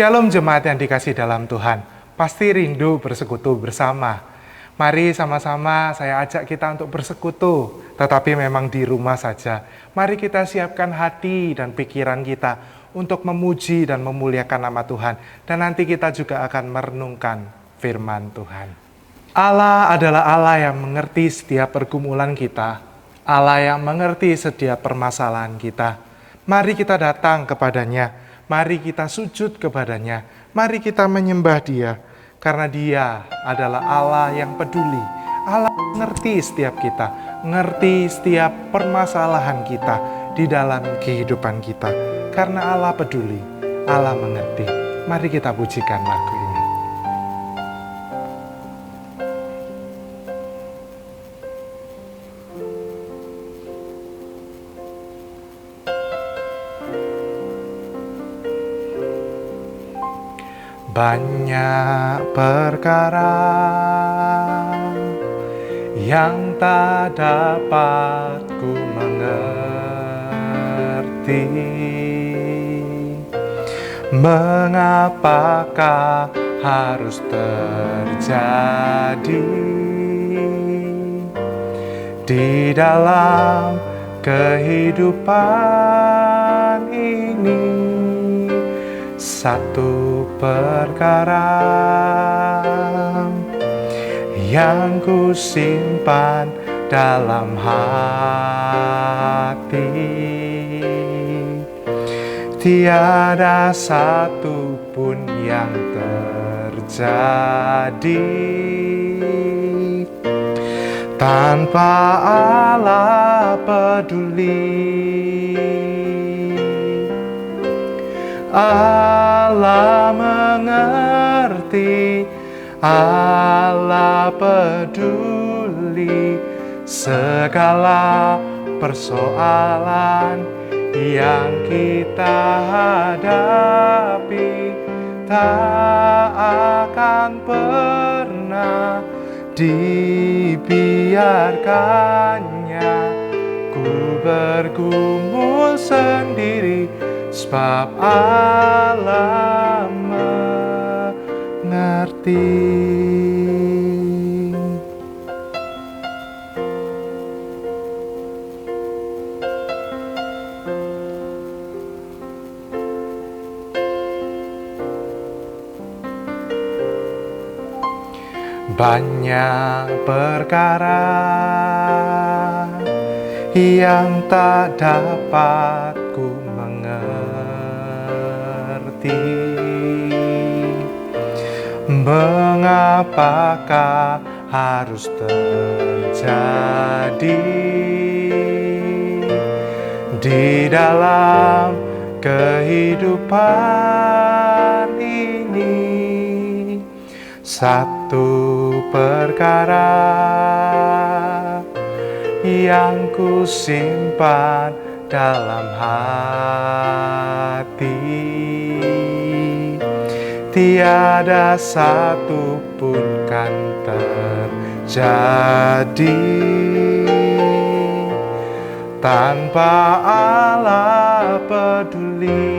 Shalom jemaat yang dikasih dalam Tuhan. Pasti rindu bersekutu bersama. Mari sama-sama saya ajak kita untuk bersekutu, tetapi memang di rumah saja. Mari kita siapkan hati dan pikiran kita untuk memuji dan memuliakan nama Tuhan. Dan nanti kita juga akan merenungkan firman Tuhan. Allah adalah Allah yang mengerti setiap pergumulan kita. Allah yang mengerti setiap permasalahan kita. Mari kita datang kepadanya. Mari kita sujud kepadanya. Mari kita menyembah Dia. Karena Dia adalah Allah yang peduli. Allah mengerti setiap kita. Mengerti setiap permasalahan kita di dalam kehidupan kita. Karena Allah peduli. Allah mengerti. Mari kita pujikan lagu ini. Banyak perkara yang tak dapat ku mengerti. Mengapakah harus terjadi di dalam kehidupan ini? Satu perkara yang ku simpan dalam hati, tiada satu pun yang terjadi tanpa Allah peduli. Allah mengerti, Allah peduli segala persoalan yang kita hadapi. Tak akan pernah dibiarkannya ku bergumul sendiri, sebab Allah mengerti. Banyak perkara yang tak dapat ku mengerti. Mengapakah harus terjadi di dalam kehidupan ini? Satu perkara yang ku simpan dalam hati, tiada satu pun kan terjadi tanpa Allah peduli.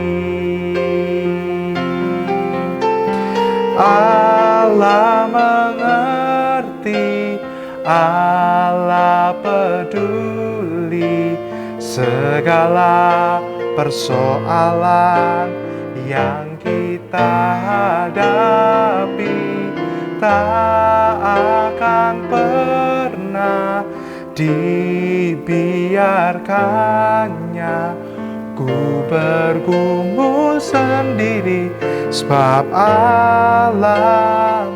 Allah mengerti, Allah peduli segala persoalan yang kita hadapi. Tak akan pernah dibiarkannya ku bergumul sendiri, sebab Allah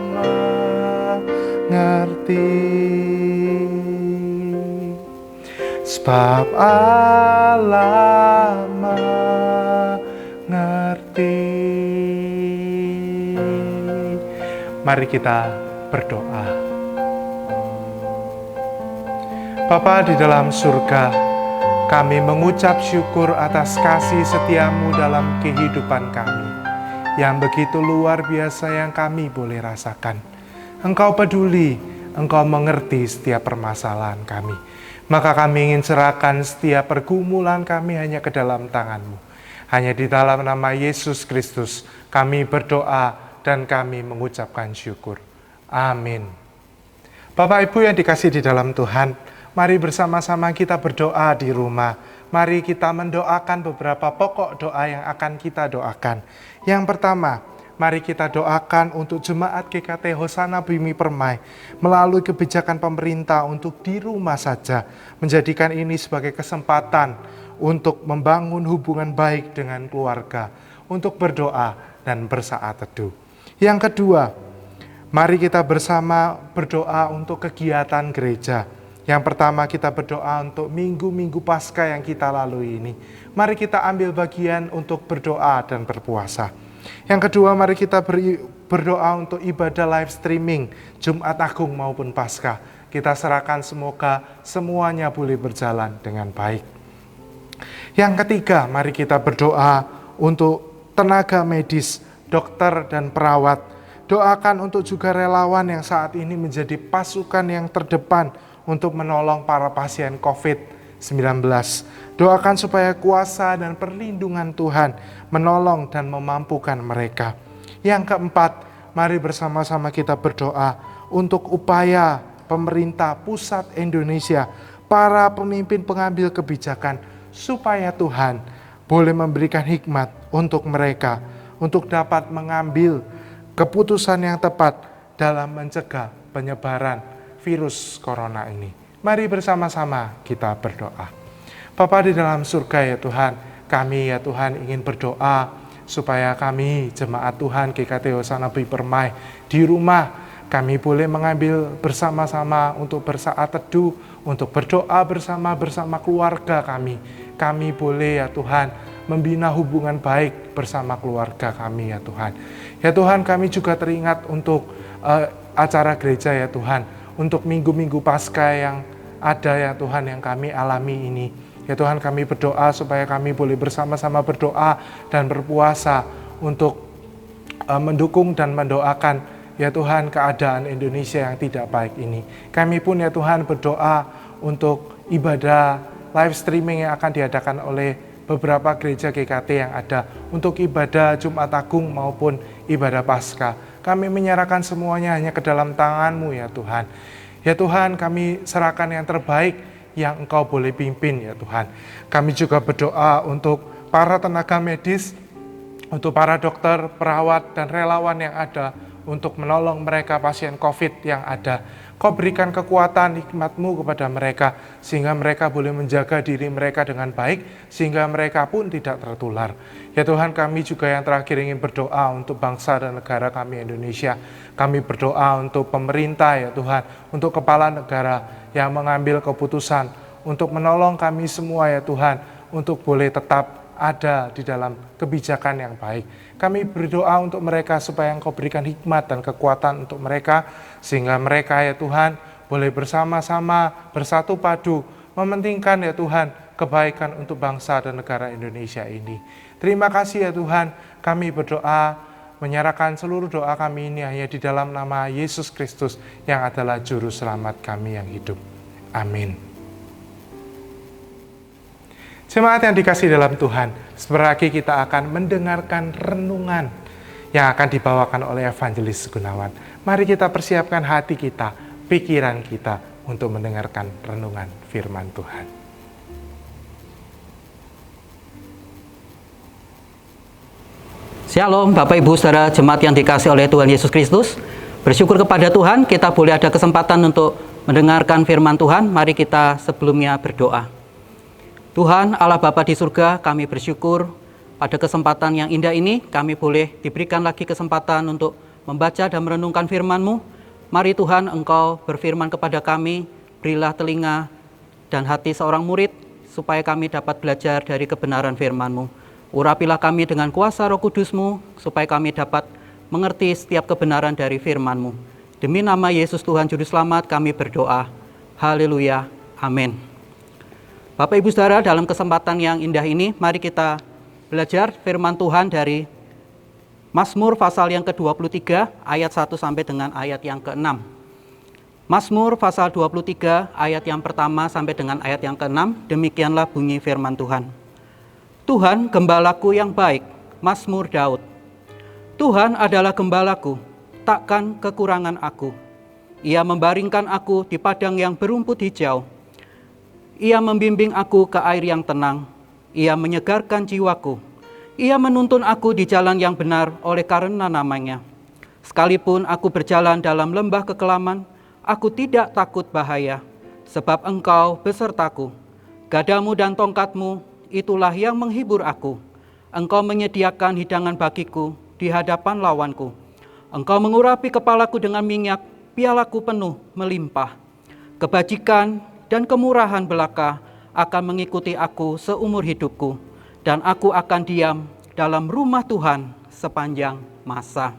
mengerti. Sebab Allah mengerti. Mari kita berdoa. Bapa di dalam surga, kami mengucap syukur atas kasih setiamu dalam kehidupan kami, yang begitu luar biasa yang kami boleh rasakan. Engkau peduli, Engkau mengerti setiap permasalahan kami. Maka kami ingin serahkan setiap pergumulan kami hanya ke dalam tangan-Mu. Hanya di dalam nama Yesus Kristus Kami berdoa dan kami mengucapkan syukur. Amin. Bapak Ibu yang dikasih di dalam Tuhan, mari bersama-sama kita berdoa di rumah. Mari kita mendoakan beberapa pokok doa yang akan kita doakan. Yang pertama, mari kita doakan untuk Jemaat GKT Hosana Bumi Permai melalui kebijakan pemerintah untuk di rumah saja, menjadikan ini sebagai kesempatan untuk membangun hubungan baik dengan keluarga, untuk berdoa dan bersaat teduh. Yang kedua, mari kita bersama berdoa untuk kegiatan gereja. Yang pertama, kita berdoa untuk minggu-minggu Paskah yang kita lalui ini. Mari kita ambil bagian untuk berdoa dan berpuasa. Yang kedua, mari kita berdoa untuk ibadah live streaming Jumat Agung maupun Paskah. Kita serahkan semoga semuanya boleh berjalan dengan baik. Yang ketiga, mari kita berdoa untuk tenaga medis, dokter dan perawat. Doakan untuk juga relawan yang saat ini menjadi pasukan yang terdepan untuk menolong para pasien COVID-19. Doakan supaya kuasa dan perlindungan Tuhan menolong dan memampukan mereka. Yang keempat, mari bersama-sama kita berdoa untuk upaya pemerintah pusat Indonesia, para pemimpin pengambil kebijakan, supaya Tuhan boleh memberikan hikmat untuk mereka, untuk dapat mengambil keputusan yang tepat dalam mencegah penyebaran virus corona ini. Mari bersama-sama kita berdoa. Bapa di dalam surga ya Tuhan, kami ya Tuhan ingin berdoa supaya kami jemaat Tuhan GKT Hosana Bumi Permai di rumah kami boleh mengambil bersama-sama untuk bersaat teduh, untuk berdoa bersama keluarga kami. Kami boleh ya Tuhan membina hubungan baik bersama keluarga kami ya Tuhan. Ya Tuhan, kami juga teringat untuk acara gereja ya Tuhan, untuk minggu-minggu Paskah yang ada ya Tuhan yang kami alami ini. Ya Tuhan, kami berdoa supaya kami boleh bersama-sama berdoa dan berpuasa untuk mendukung dan mendoakan ya Tuhan keadaan Indonesia yang tidak baik ini. Kami pun ya Tuhan berdoa untuk ibadah live streaming yang akan diadakan oleh beberapa gereja GKT yang ada untuk ibadah Jumat Agung maupun ibadah Paskah. Kami menyerahkan semuanya hanya ke dalam tangan-Mu ya Tuhan. Ya Tuhan, kami serahkan yang terbaik yang Engkau boleh pimpin ya Tuhan. Kami juga berdoa untuk para tenaga medis, untuk para dokter, perawat, dan relawan yang ada untuk menolong mereka pasien COVID yang ada. Kau berikan kekuatan hikmat-Mu kepada mereka, sehingga mereka boleh menjaga diri mereka dengan baik, sehingga mereka pun tidak tertular. Ya Tuhan, kami juga yang terakhir ingin berdoa untuk bangsa dan negara kami Indonesia. Kami berdoa untuk pemerintah ya Tuhan, untuk kepala negara yang mengambil keputusan, untuk menolong kami semua ya Tuhan, untuk boleh tetap ada di dalam kebijakan yang baik. Kami berdoa untuk mereka supaya Engkau berikan hikmat dan kekuatan untuk mereka, sehingga mereka ya Tuhan boleh bersama-sama bersatu padu mementingkan ya Tuhan kebaikan untuk bangsa dan negara Indonesia ini. Terima kasih ya Tuhan, kami berdoa menyerahkan seluruh doa kami ini hanya di dalam nama Yesus Kristus yang adalah Juru Selamat kami yang hidup. Amin. Jemaat yang dikasih dalam Tuhan, sebentar lagi kita akan mendengarkan renungan yang akan dibawakan oleh Evangelis Gunawan. Mari kita persiapkan hati kita, pikiran kita untuk mendengarkan renungan firman Tuhan. Shalom Bapak Ibu Saudara jemaat yang dikasih oleh Tuhan Yesus Kristus. Bersyukur kepada Tuhan kita boleh ada kesempatan untuk mendengarkan firman Tuhan. Mari kita sebelumnya berdoa. Tuhan Allah Bapa di surga, kami bersyukur pada kesempatan yang indah ini kami boleh diberikan lagi kesempatan untuk membaca dan merenungkan firman-Mu. Mari Tuhan Engkau berfirman kepada kami, berilah telinga dan hati seorang murid supaya kami dapat belajar dari kebenaran firman-Mu. Urapilah kami dengan kuasa Roh Kudus-Mu supaya kami dapat mengerti setiap kebenaran dari firman-Mu. Demi nama Yesus Tuhan Juru Selamat kami berdoa. Haleluya. Amin. Bapak Ibu Saudara, dalam kesempatan yang indah ini, mari kita belajar firman Tuhan dari Mazmur pasal yang ke-23, ayat 1 sampai dengan ayat yang ke-6. Mazmur pasal 23, ayat yang pertama sampai dengan ayat yang ke-6, demikianlah bunyi firman Tuhan. Tuhan, gembalaku yang baik, Mazmur Daud. Tuhan adalah gembalaku, takkan kekurangan aku. Ia membaringkan aku di padang yang berumput hijau. Ia membimbing aku ke air yang tenang. Ia menyegarkan jiwaku. Ia menuntun aku di jalan yang benar oleh karena namanya. Sekalipun aku berjalan dalam lembah kekelaman, aku tidak takut bahaya, sebab Engkau besertaku. Gadamu dan tongkatmu, itulah yang menghibur aku. Engkau menyediakan hidangan bagiku di hadapan lawanku. Engkau mengurapi kepalaku dengan minyak, pialaku penuh melimpah. Kebajikan dan kemurahan belaka akan mengikuti aku seumur hidupku, dan aku akan diam dalam rumah Tuhan sepanjang masa.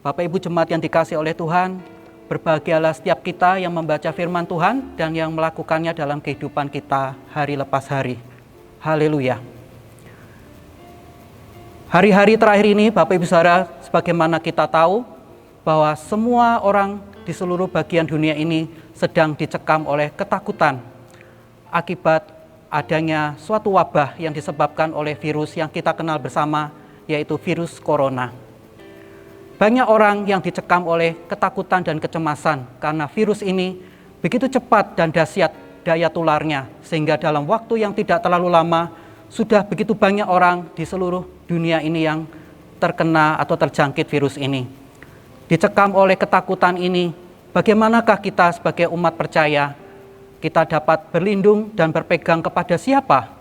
Bapak Ibu jemaat yang dikasihi oleh Tuhan, berbahagialah setiap kita yang membaca firman Tuhan dan yang melakukannya dalam kehidupan kita hari lepas hari. Haleluya. Hari-hari terakhir ini, Bapak Ibu Saudara, sebagaimana kita tahu bahwa semua orang di seluruh bagian dunia ini sedang dicekam oleh ketakutan akibat adanya suatu wabah yang disebabkan oleh virus yang kita kenal bersama, yaitu virus corona. Banyak orang yang dicekam oleh ketakutan dan kecemasan karena virus ini begitu cepat dan dahsyat daya tularnya, sehingga dalam waktu yang tidak terlalu lama sudah begitu banyak orang di seluruh dunia ini yang terkena atau terjangkit virus ini. Dicekam oleh ketakutan ini, bagaimanakah kita sebagai umat percaya kita dapat berlindung dan berpegang kepada siapa?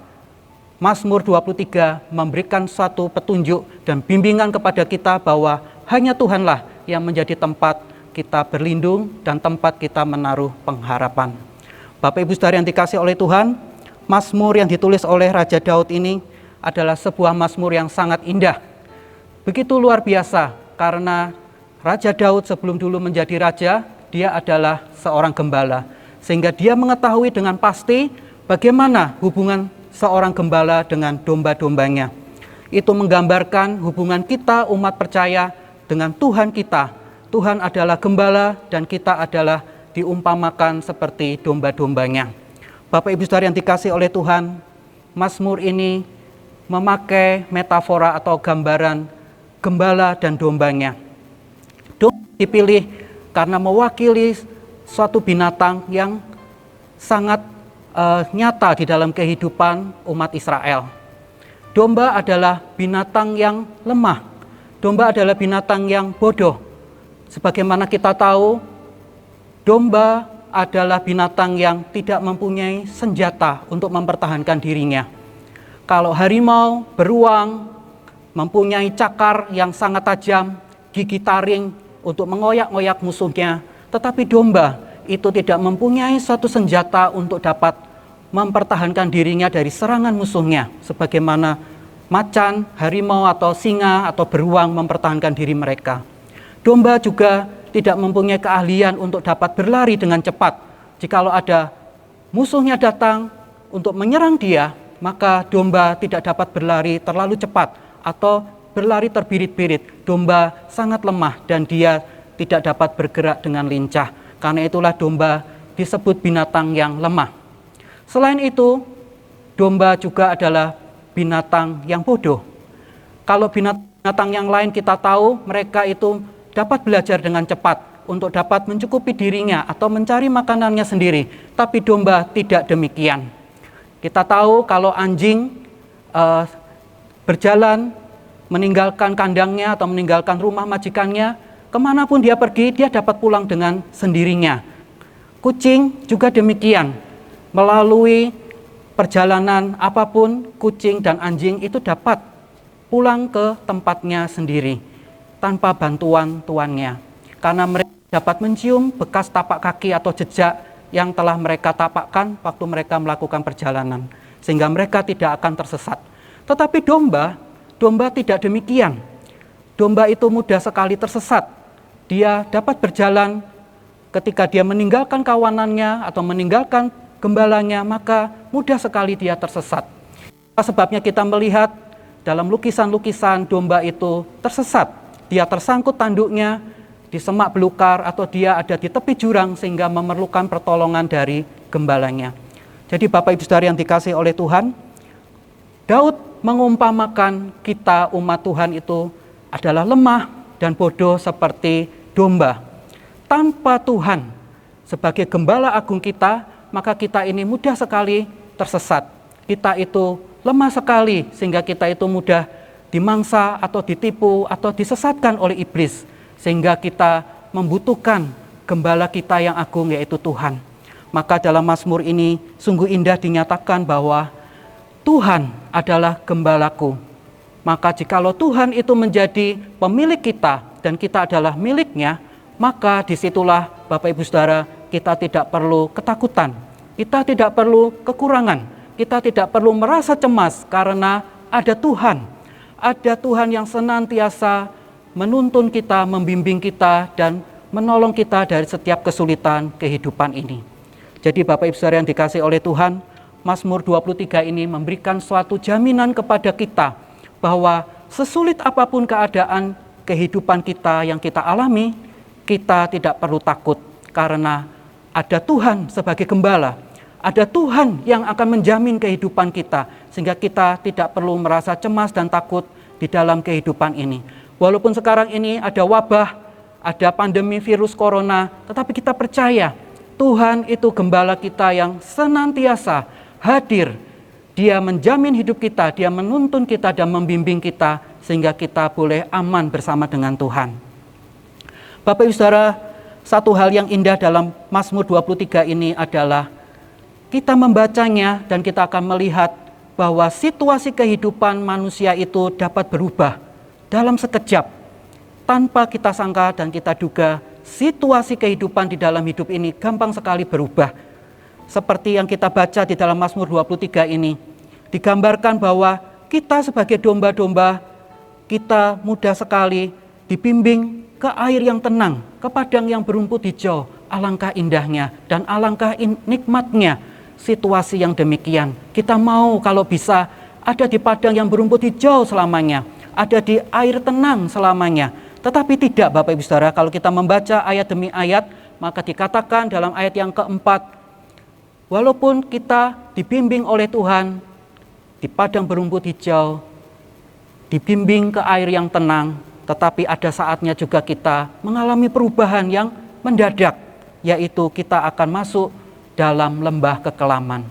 Mazmur 23 memberikan suatu petunjuk dan bimbingan kepada kita bahwa hanya Tuhanlah yang menjadi tempat kita berlindung dan tempat kita menaruh pengharapan. Bapak Ibu Saudara yang dikasihi oleh Tuhan, Mazmur yang ditulis oleh Raja Daud ini adalah sebuah mazmur yang sangat indah. Begitu luar biasa karena Raja Daud sebelum dulu menjadi raja, dia adalah seorang gembala. Sehingga dia mengetahui dengan pasti bagaimana hubungan seorang gembala dengan domba-dombanya. Itu menggambarkan hubungan kita umat percaya dengan Tuhan kita. Tuhan adalah gembala dan kita adalah diumpamakan seperti domba-dombanya. Bapak Ibu Saudara yang dikasihi oleh Tuhan, Mazmur ini memakai metafora atau gambaran gembala dan dombanya. Domba dipilih karena mewakili suatu binatang yang sangat nyata di dalam kehidupan umat Israel. Domba adalah binatang yang lemah. Domba adalah binatang yang bodoh. Sebagaimana kita tahu, domba adalah binatang yang tidak mempunyai senjata untuk mempertahankan dirinya. Kalau harimau, beruang, mempunyai cakar yang sangat tajam, gigi taring untuk mengoyak-ngoyak musuhnya, tetapi domba itu tidak mempunyai suatu senjata untuk dapat mempertahankan dirinya dari serangan musuhnya, sebagaimana macan, harimau atau singa atau beruang mempertahankan diri mereka. Domba juga tidak mempunyai keahlian untuk dapat berlari dengan cepat. Jikalau ada musuhnya datang untuk menyerang dia, maka domba tidak dapat berlari terlalu cepat atau berlari terbirit-birit. Domba sangat lemah dan dia tidak dapat bergerak dengan lincah. Karena itulah domba disebut binatang yang lemah. Selain itu, domba juga adalah binatang yang bodoh. Kalau binatang yang lain kita tahu mereka itu dapat belajar dengan cepat untuk dapat mencukupi dirinya atau mencari makanannya sendiri. Tapi domba tidak demikian. Kita tahu kalau anjing berjalan meninggalkan kandangnya atau meninggalkan rumah majikannya, kemanapun dia pergi, dia dapat pulang dengan sendirinya. Kucing juga demikian. Melalui perjalanan apapun, kucing dan anjing itu dapat pulang ke tempatnya sendiri tanpa bantuan tuannya. Karena mereka dapat mencium bekas tapak kaki atau jejak yang telah mereka tapakkan waktu mereka melakukan perjalanan. Sehingga mereka tidak akan tersesat. Tetapi domba tidak demikian. Domba itu mudah sekali tersesat. Dia dapat berjalan ketika dia meninggalkan kawanannya atau meninggalkan gembalanya, maka mudah sekali dia tersesat. Sebabnya kita melihat dalam lukisan-lukisan domba itu tersesat. Dia tersangkut tanduknya di semak belukar atau dia ada di tepi jurang sehingga memerlukan pertolongan dari gembalanya. Jadi Bapak Ibu Saudara yang dikasihi oleh Tuhan, Daud mengumpamakan kita umat Tuhan itu adalah lemah dan bodoh seperti domba. Tanpa Tuhan sebagai gembala agung kita, maka kita ini mudah sekali tersesat. Kita itu lemah sekali sehingga kita itu mudah dimangsa atau ditipu atau disesatkan oleh iblis. Sehingga kita membutuhkan gembala kita yang agung, yaitu Tuhan. Maka dalam Mazmur ini sungguh indah dinyatakan bahwa Tuhan adalah gembalaku. Maka jikalau Tuhan itu menjadi pemilik kita dan kita adalah miliknya, maka disitulah Bapak Ibu Saudara, kita tidak perlu ketakutan, kita tidak perlu kekurangan, kita tidak perlu merasa cemas karena ada Tuhan. Ada Tuhan yang senantiasa menuntun kita, membimbing kita, dan menolong kita dari setiap kesulitan kehidupan ini. Jadi Bapak Ibu Saudara yang dikasihi oleh Tuhan, Mazmur 23 ini memberikan suatu jaminan kepada kita bahwa sesulit apapun keadaan kehidupan kita yang kita alami, kita tidak perlu takut karena ada Tuhan sebagai gembala. Ada Tuhan yang akan menjamin kehidupan kita sehingga kita tidak perlu merasa cemas dan takut di dalam kehidupan ini. Walaupun sekarang ini ada wabah, ada pandemi virus corona, tetapi kita percaya Tuhan itu gembala kita yang senantiasa hadir. Dia menjamin hidup kita, Dia menuntun kita dan membimbing kita sehingga kita boleh aman bersama dengan Tuhan. Bapak Ibu Saudara, satu hal yang indah dalam Mazmur 23 ini adalah kita membacanya dan kita akan melihat bahwa situasi kehidupan manusia itu dapat berubah dalam sekejap. Tanpa kita sangka dan kita duga, situasi kehidupan di dalam hidup ini gampang sekali berubah. Seperti yang kita baca di dalam Mazmur 23 ini, digambarkan bahwa kita sebagai domba-domba, kita mudah sekali dibimbing ke air yang tenang, ke padang yang berumput hijau. Alangkah indahnya dan alangkah nikmatnya situasi yang demikian. Kita mau kalau bisa ada di padang yang berumput hijau selamanya, ada di air tenang selamanya. Tetapi tidak Bapak Ibu Saudara, kalau kita membaca ayat demi ayat, maka dikatakan dalam ayat yang keempat, walaupun kita dibimbing oleh Tuhan di padang berumput hijau, dibimbing ke air yang tenang, tetapi ada saatnya juga kita mengalami perubahan yang mendadak, yaitu kita akan masuk dalam lembah kekelaman.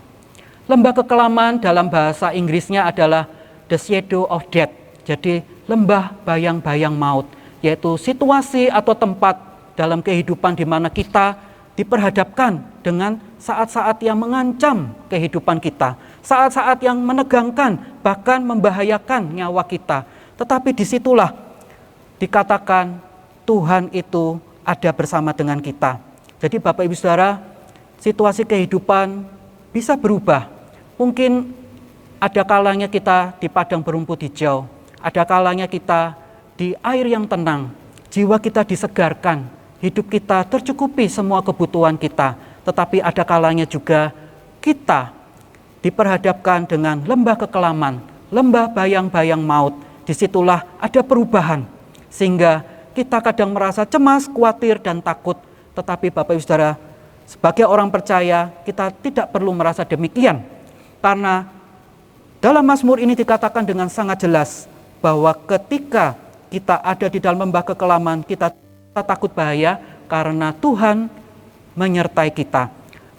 Lembah kekelaman dalam bahasa Inggrisnya adalah the shadow of death, jadi lembah bayang-bayang maut, yaitu situasi atau tempat dalam kehidupan di mana kita diperhadapkan dengan saat-saat yang mengancam kehidupan kita, saat-saat yang menegangkan, bahkan membahayakan nyawa kita. Tetapi disitulah dikatakan Tuhan itu ada bersama dengan kita. Jadi Bapak Ibu Saudara, situasi kehidupan bisa berubah. Mungkin ada kalanya kita di padang berumput hijau, ada kalanya kita di air yang tenang, jiwa kita disegarkan, hidup kita tercukupi semua kebutuhan kita. Tetapi ada kalanya juga kita diperhadapkan dengan lembah kekelaman, lembah bayang-bayang maut. Disitulah ada perubahan, sehingga kita kadang merasa cemas, khawatir, dan takut. Tetapi Bapak Ibu Saudara, sebagai orang percaya, kita tidak perlu merasa demikian. Karena dalam Mazmur ini dikatakan dengan sangat jelas bahwa ketika kita ada di dalam lembah kekelaman, kita takut bahaya karena Tuhan menyertai kita.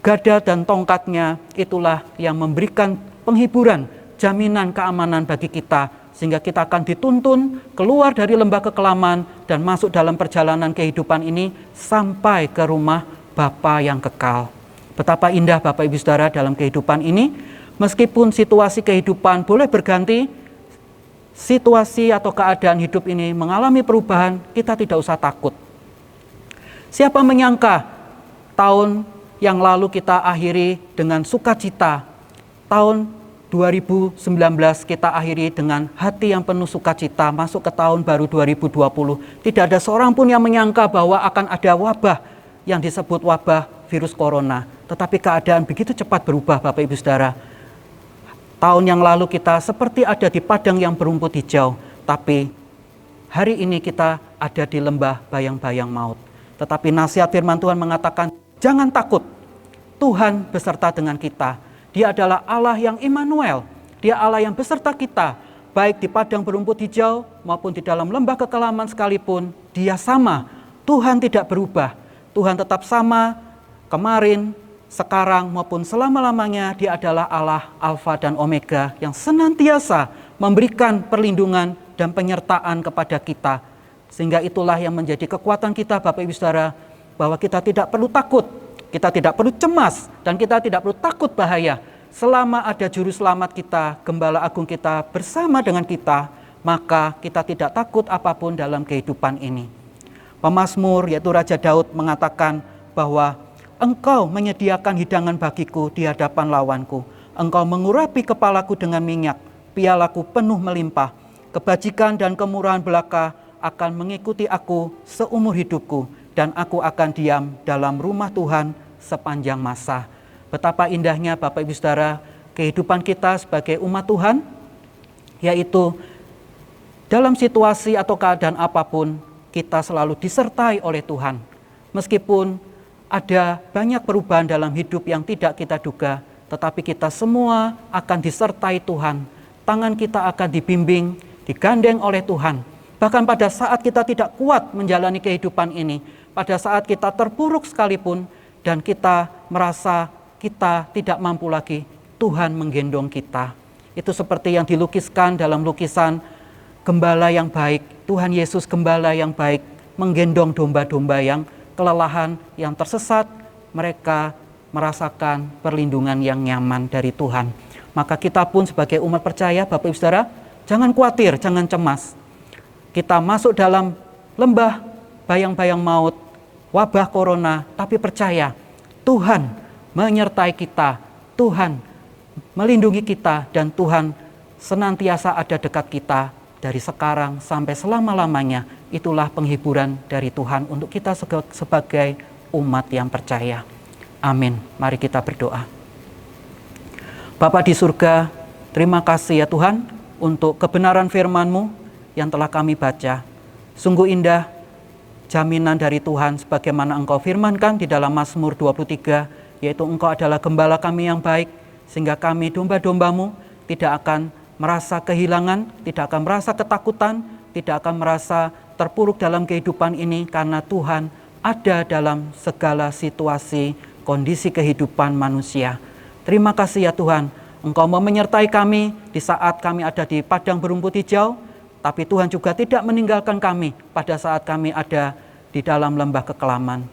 Gada dan tongkatnya itulah yang memberikan penghiburan, jaminan keamanan bagi kita, sehingga kita akan dituntun keluar dari lembah kekelaman dan masuk dalam perjalanan kehidupan ini sampai ke rumah Bapa yang kekal. Betapa indah Bapak Ibu Saudara dalam kehidupan ini, meskipun situasi kehidupan boleh berganti, situasi atau keadaan hidup ini mengalami perubahan, kita tidak usah takut. Siapa menyangka tahun yang lalu kita akhiri dengan sukacita, tahun 2019 kita akhiri dengan hati yang penuh sukacita, masuk ke tahun baru 2020. Tidak ada seorang pun yang menyangka bahwa akan ada wabah yang disebut wabah virus corona. Tetapi keadaan begitu cepat berubah Bapak Ibu Saudara. Tahun yang lalu kita seperti ada di padang yang berumput hijau, tapi hari ini kita ada di lembah bayang-bayang maut. Tetapi nasihat firman Tuhan mengatakan, jangan takut, Tuhan beserta dengan kita. Dia adalah Allah yang Immanuel, Dia Allah yang beserta kita, baik di padang berumput hijau maupun di dalam lembah kekelaman sekalipun, Dia sama. Tuhan tidak berubah. Tuhan tetap sama kemarin, sekarang maupun selama-lamanya. Dia adalah Allah Alfa dan Omega yang senantiasa memberikan perlindungan dan penyertaan kepada kita. Sehingga itulah yang menjadi kekuatan kita, Bapak Ibu Saudara, bahwa kita tidak perlu takut, kita tidak perlu cemas, dan kita tidak perlu takut bahaya. Selama ada juru selamat kita, Gembala Agung kita bersama dengan kita, maka kita tidak takut apapun dalam kehidupan ini. Pemazmur yaitu Raja Daud mengatakan bahwa Engkau menyediakan hidangan bagiku di hadapan lawanku. Engkau mengurapi kepalaku dengan minyak, pialaku penuh melimpah. Kebajikan dan kemurahan belaka akan mengikuti aku seumur hidupku, dan aku akan diam dalam rumah Tuhan sepanjang masa. Betapa indahnya Bapak Ibu Saudara kehidupan kita sebagai umat Tuhan, yaitu dalam situasi atau keadaan apapun kita selalu disertai oleh Tuhan. Meskipun ada banyak perubahan dalam hidup yang tidak kita duga, tetapi kita semua akan disertai Tuhan. Tangan kita akan dibimbing, digandeng oleh Tuhan. Bahkan pada saat kita tidak kuat menjalani kehidupan ini, pada saat kita terpuruk sekalipun dan kita merasa kita tidak mampu lagi, Tuhan menggendong kita. Itu seperti yang dilukiskan dalam lukisan gembala yang baik. Tuhan Yesus gembala yang baik menggendong domba-domba yang kelelahan, yang tersesat. Mereka merasakan perlindungan yang nyaman dari Tuhan. Maka kita pun sebagai umat percaya, Bapak Ibu Saudara, jangan khawatir, jangan cemas. Kita masuk dalam lembah bayang-bayang maut, wabah corona, tapi percaya Tuhan menyertai kita, Tuhan melindungi kita, dan Tuhan senantiasa ada dekat kita dari sekarang sampai selama-lamanya. Itulah penghiburan dari Tuhan untuk kita sebagai umat yang percaya. Amin. Mari kita berdoa. Bapa di surga, terima kasih ya Tuhan untuk kebenaran firman-Mu yang telah kami baca. Sungguh indah jaminan dari Tuhan sebagaimana Engkau firmankan di dalam Mazmur 23, yaitu Engkau adalah gembala kami yang baik, sehingga kami domba-domba-Mu tidak akan merasa kehilangan, tidak akan merasa ketakutan, tidak akan merasa terpuruk dalam kehidupan ini, karena Tuhan ada dalam segala situasi, kondisi kehidupan manusia. Terima kasih ya Tuhan, Engkau mau menyertai kami di saat kami ada di padang berumput hijau, tapi Tuhan juga tidak meninggalkan kami pada saat kami ada di dalam lembah kekelaman.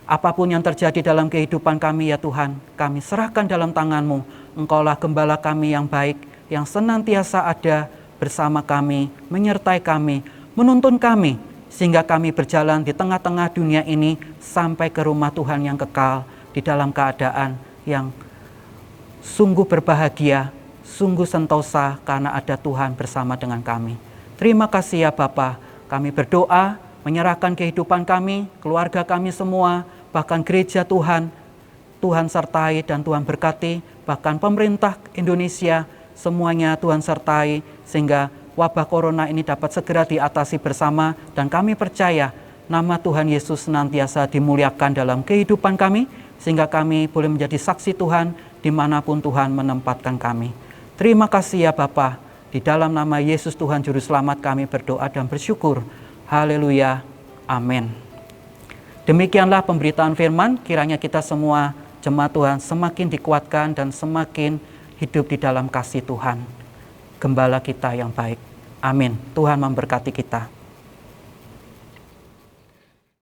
Apapun yang terjadi dalam kehidupan kami ya Tuhan, kami serahkan dalam tangan-Mu. Engkaulah gembala kami yang baik, yang senantiasa ada bersama kami, menyertai kami, menuntun kami, sehingga kami berjalan di tengah-tengah dunia ini sampai ke rumah Tuhan yang kekal, di dalam keadaan yang sungguh berbahagia, sungguh sentosa, karena ada Tuhan bersama dengan kami. Terima kasih ya Bapa, kami berdoa, menyerahkan kehidupan kami, keluarga kami semua, bahkan gereja Tuhan, Tuhan sertai dan Tuhan berkati, bahkan pemerintah Indonesia, semuanya Tuhan sertai, sehingga wabah corona ini dapat segera diatasi bersama, dan kami percaya nama Tuhan Yesus senantiasa dimuliakan dalam kehidupan kami, sehingga kami boleh menjadi saksi Tuhan dimanapun Tuhan menempatkan kami. Terima kasih ya Bapa, di dalam nama Yesus Tuhan Juru Selamat kami berdoa dan bersyukur. Haleluya, amin. Demikianlah pemberitaan firman, kiranya kita semua jemaat Tuhan semakin dikuatkan dan semakin hidup di dalam kasih Tuhan, Gembala kita yang baik. Amin. Tuhan memberkati kita.